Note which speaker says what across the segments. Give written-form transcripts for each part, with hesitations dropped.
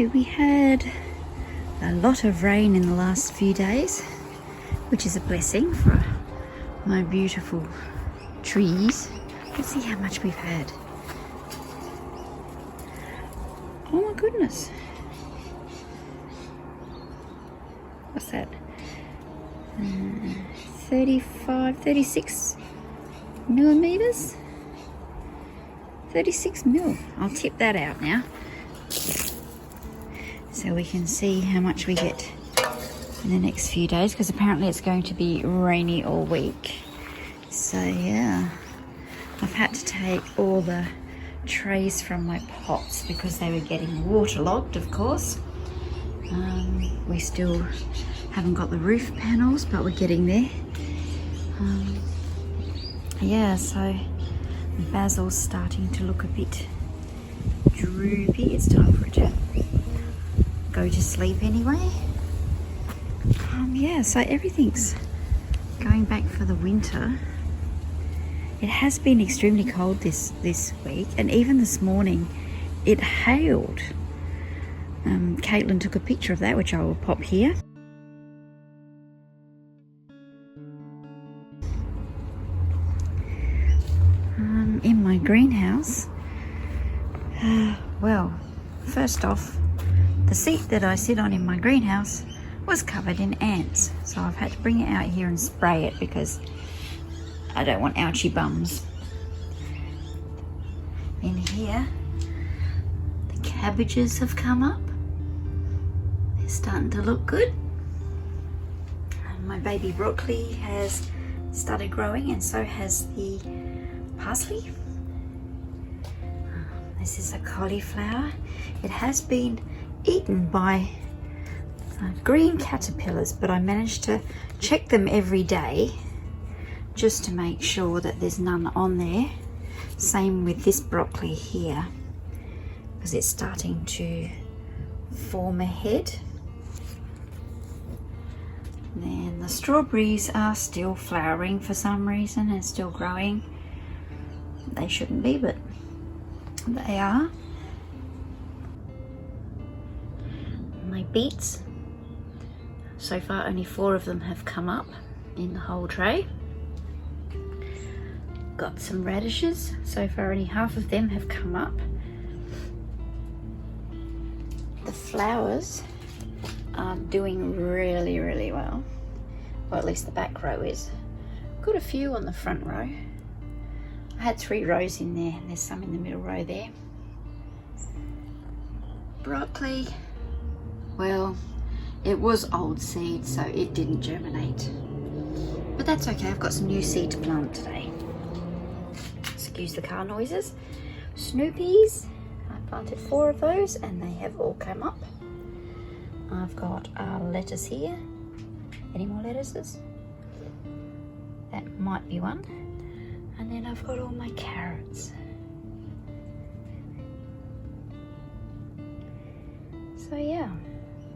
Speaker 1: we had a lot of rain in the last few days, which is a blessing for my beautiful trees. Let's see how much we've had. Oh my goodness. What's that? 36 millimeters? 36 mil. I'll tip that out now, so we can see how much we get in the next few days, because apparently it's going to be rainy all week. So yeah, I've had to take all the trays from my pots because they were getting waterlogged, of course. We still haven't got the roof panels, but we're getting there. Yeah, so basil's starting to look a bit droopy. It's time for it to go to sleep anyway. Yeah, so everything's going back for the winter. It has been extremely cold this week, and even this morning it hailed. Caitlin took a picture of that, which I will pop here. In my greenhouse, well, first off, the seat that I sit on in my greenhouse was covered in ants, so I've had to bring it out here and spray it because I don't want ouchy bums. In here, the cabbages have come up. They're starting to look good. And my baby broccoli has started growing, and so has the parsley. This is a cauliflower. It has been eaten by green caterpillars, but I managed to check them every day just to make sure that there's none on there. Same with this broccoli here, because it's starting to form a head. Then the strawberries are still flowering for some reason and still growing. They shouldn't be, but they are. My beets, so far only 4 of them have come up in the whole tray. Got some radishes, so far only half of them have come up. The flowers are doing really well, or at least the back row is. Got a few on the front row. I had 3 rows in there, and there's some in the middle row there. Broccoli, well, it was old seed, so it didn't germinate, but that's okay. I've got some new seed to plant today. Excuse the car noises. Snoopies, I planted 4 of those and they have all come up. I've got lettuce here. Any more lettuces? That might be one. And then I've got all my carrots. So yeah,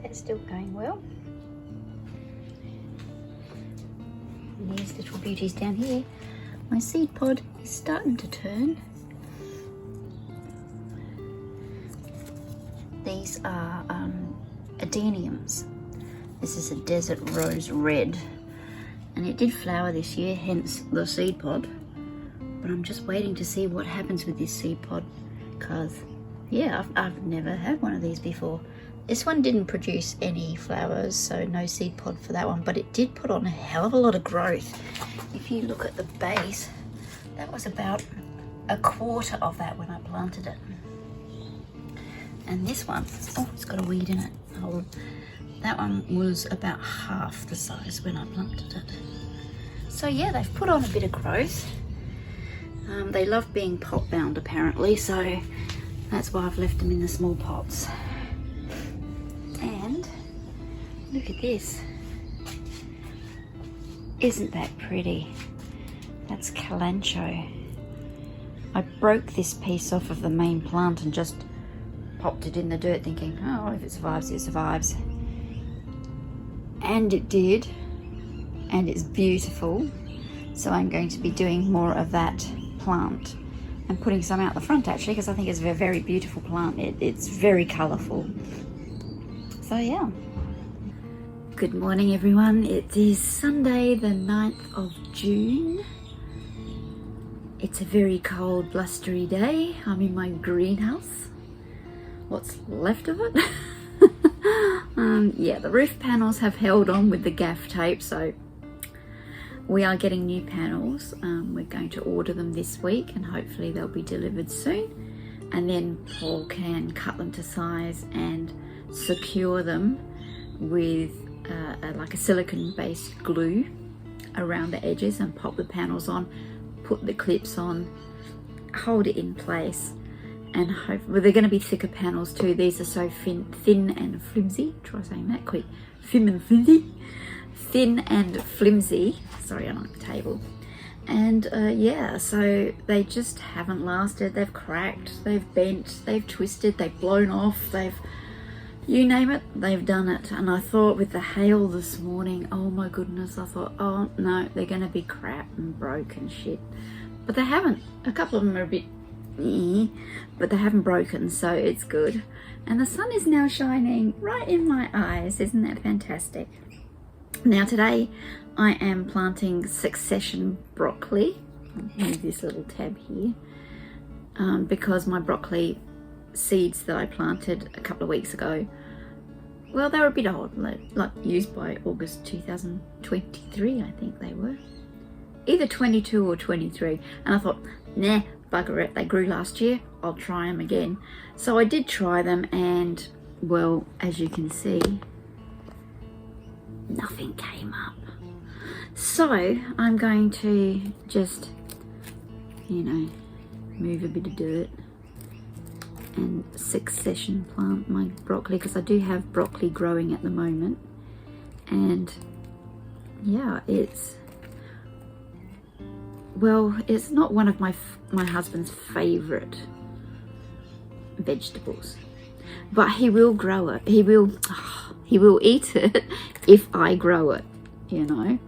Speaker 1: that's still going well. And these little beauties down here. My seed pod is starting to turn. These are adeniums. This is a desert rose red, and it did flower this year, hence the seed pod. But I'm just waiting to see what happens with this seed pod, because yeah, I've never had one of these before. This one didn't produce any flowers, so no seed pod for that one, but it did put on a hell of a lot of growth. If you look at the base, that was about a quarter of that when I planted it. And this one, oh, it's got a weed in it. Hold on. That one was about half the size when I planted it. So yeah, they've put on a bit of growth. They love being pot bound apparently, so that's why I've left them in the small pots. And look at this. Isn't that pretty? That's calancho. I broke this piece off of the main plant and just popped it in the dirt thinking, oh, if it survives, it survives. And it did, and it's beautiful. So I'm going to be doing more of that plant and putting some out the front actually, because I think it's a very beautiful plant. It's very colourful. So yeah. Good morning everyone. It is Sunday the 9th of June. It's a very cold, blustery day. I'm in my greenhouse. What's left of it. Yeah, the roof panels have held on with the gaff tape, so we are getting new panels. We're going to order them this week and hopefully they'll be delivered soon. And then Paul can cut them to size and secure them with like a silicone-based glue around the edges and pop the panels on, put the clips on, hold it in place. And hopefully they're going to be thicker panels too. These are so thin and flimsy. Try saying that quick. Thin and flimsy. Thin and flimsy. Sorry, I like the table. And yeah, so they just haven't lasted. They've cracked, they've bent, they've twisted, they've blown off, they've, you name it, they've done it. And I thought with the hail this morning, oh my goodness, I thought, oh no, they're going to be crap and broken shit. But they haven't. A couple of them are a bit but they haven't broken, so it's good. And the sun is now shining right in my eyes. Isn't that fantastic? Now today I am planting succession broccoli. I'll move this little tab here because my broccoli seeds that I planted a couple of weeks ago, well, they were a bit old, like used by August 2023, I think they were. Either 22 or 23. And I thought, nah, bugger it, they grew last year, I'll try them again. So I did try them and, well, as you can see, nothing came up. So I'm going to just, you know, move a bit of dirt and succession plant my broccoli, because I do have broccoli growing at the moment. And yeah, it's, well, it's not one of my husband's favorite vegetables, but he will grow it. He will eat it if I grow it, you know.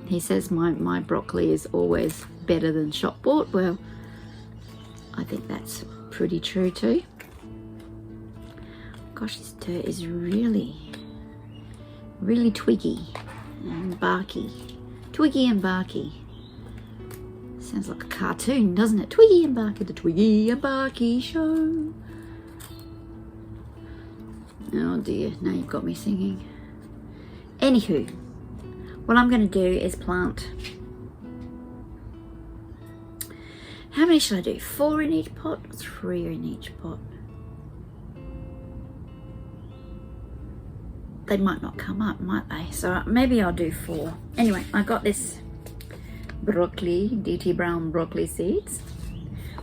Speaker 1: He says my broccoli is always better than shop bought. Well, I think that's pretty true too. Gosh, this dirt is really twiggy and barky. Twiggy and barky. Sounds like a cartoon, doesn't it? Twiggy and Barky, the Twiggy and Barky show. Oh dear, now you've got me singing. Anywho, what I'm going to do is plant, how many should I do? 4 in each pot? 3 in each pot? They might not come up, might they? So maybe I'll do 4. Anyway, I got this broccoli, DT brown broccoli seeds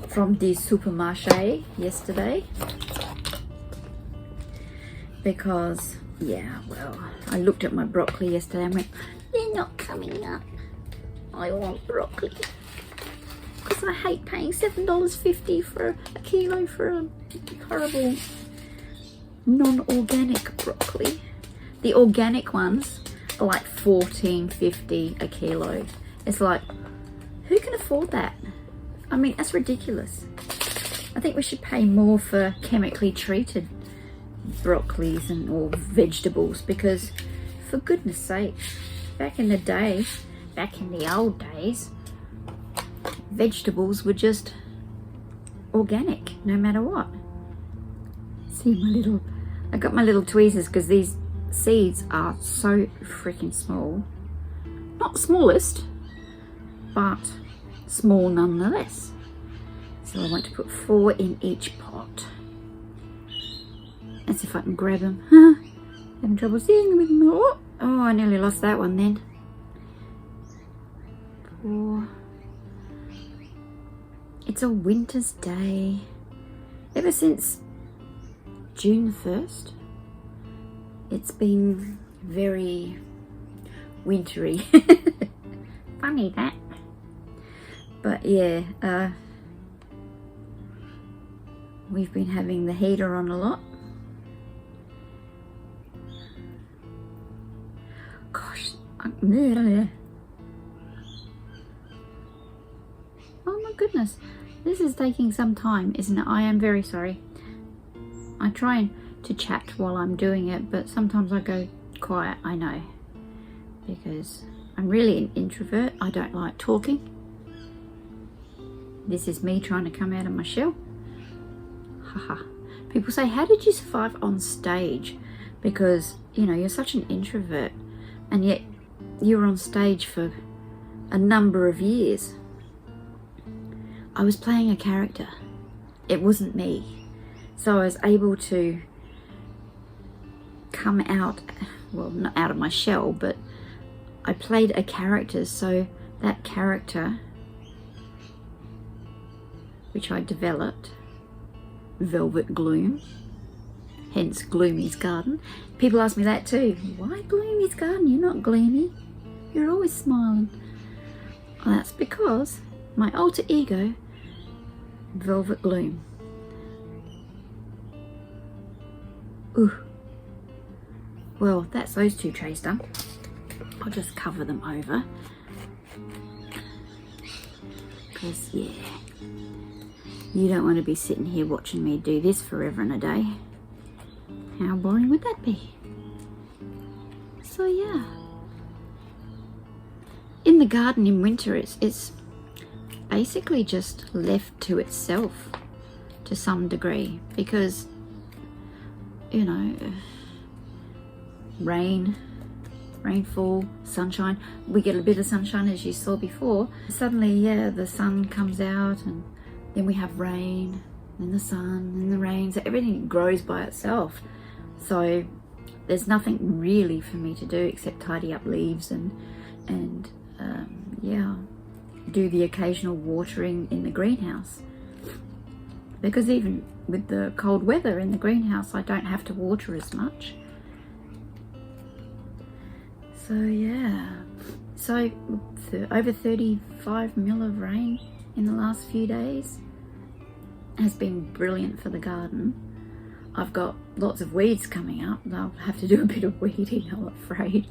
Speaker 1: from the supermarché yesterday, because yeah, well, I looked at my broccoli yesterday and went, they're not coming up. I want broccoli, because I hate paying $7.50 for a kilo for a horrible non-organic broccoli. The organic ones are like $14.50 a kilo. It's like, who can afford that? I mean, that's ridiculous. I think we should pay more for chemically treated broccolis and or vegetables, because for goodness sake, back in the day, back in the old days, vegetables were just organic no matter what. See my little, I got my little tweezers because these seeds are so freaking small. Not smallest, but small nonetheless. So I want to put 4 in each pot. Let's see if I can grab them. Having trouble seeing them with them. Oh, I nearly lost that one then. 4. It's a winter's day. Ever since June 1st, it's been very wintry. Funny that. But yeah, we've been having the heater on a lot. Gosh, oh my goodness, this is taking some time, isn't it? I am very sorry. I try and to chat while I'm doing it, but sometimes I go quiet, I know, because I'm really an introvert. I don't like talking. This is me trying to come out of my shell. Haha. People say, how did you survive on stage? Because, you know, you're such an introvert, and yet you were on stage for a number of years. I was playing a character. It wasn't me. So I was able to come out, well, not out of my shell, but I played a character. So that character, which I developed, Velvet Gloom, hence Gloomy's Garden. People ask me that too. Why Gloomy's Garden? You're not gloomy. You're always smiling. Well, that's because my alter ego, Velvet Gloom. Ooh. Well, that's those two trays done. I'll just cover them over. Because, yeah, you don't want to be sitting here watching me do this forever and a day. How boring would that be? So, yeah. In the garden in winter, it's basically just left to itself to some degree, because, you know, rainfall, sunshine. We get a bit of sunshine, as you saw before. Suddenly, yeah, the sun comes out, and then we have rain, then the sun, then the rain. So everything grows by itself. So there's nothing really for me to do except tidy up leaves and yeah, do the occasional watering in the greenhouse. Because even with the cold weather in the greenhouse, I don't have to water as much. So yeah, so over 35 mil of rain in the last few days has been brilliant for the garden. I've got lots of weeds coming up. I'll have to do a bit of weeding, I'm afraid.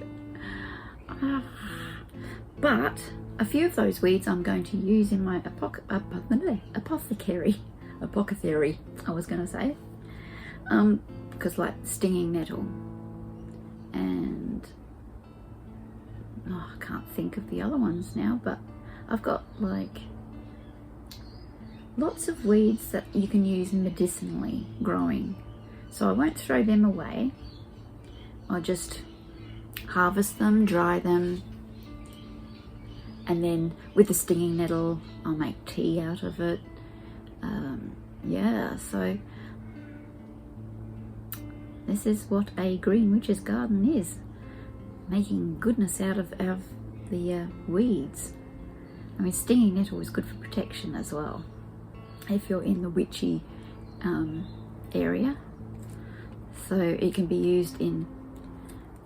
Speaker 1: But a few of those weeds I'm going to use in my apothecary, I was going to say. Because like stinging nettle, and I can't think of the other ones now, but I've got like lots of weeds that you can use medicinally growing. So I won't throw them away. I'll just harvest them, dry them, and then with the stinging nettle, I'll make tea out of it. Yeah, so this is what a green witch's garden is. Making goodness out of the weeds. I mean, stinging nettle is good for protection as well, if you're in the witchy area. So it can be used in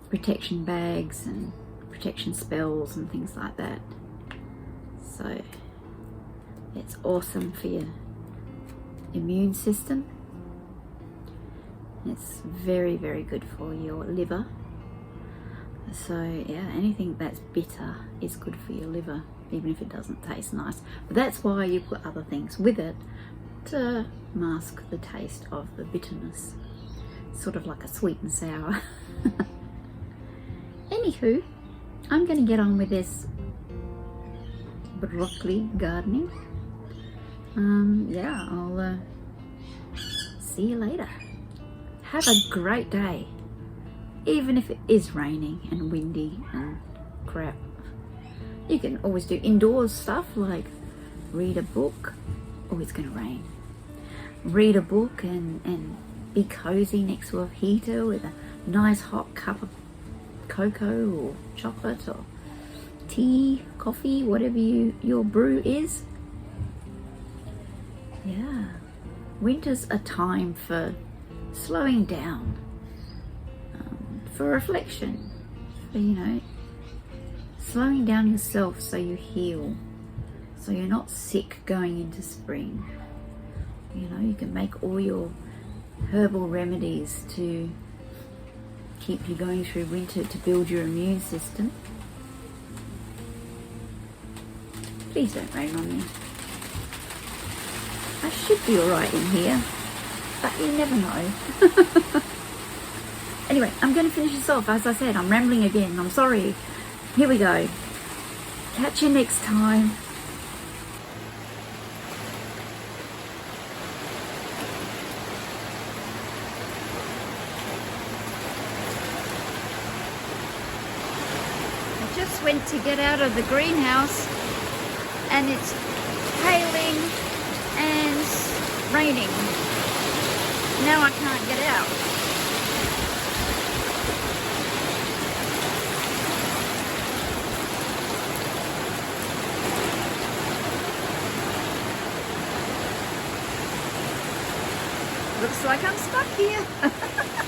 Speaker 1: protection bags and protection spells and things like that. So it's awesome for your immune system. It's very, very good for your liver. So yeah, anything that's bitter is good for your liver, even if it doesn't taste nice. But that's why you put other things with it, to mask the taste of the bitterness. Sort of like a sweet and sour. Anywho, I'm going to get on with this broccoli gardening. Yeah, I'll see you later. Have a great day. Even if it is raining and windy and crap. You can always do indoors stuff like read a book. Oh, it's going to rain. Read a book and be cozy next to a heater with a nice hot cup of cocoa or chocolate or tea, coffee, whatever your brew is. Yeah, winter's a time for slowing down, for reflection, for, you know, slowing down yourself so you heal, so you're not sick going into spring. You know, you can make all your herbal remedies to keep you going through winter, to build your immune system. Please don't rain on me. I should be alright in here, but you never know. Anyway, I'm going to finish this off. As I said, I'm rambling again. I'm sorry. Here we go. Catch you next time. I just went to get out of the greenhouse and it's hailing and raining. Now I can't get out. Looks like I'm stuck here.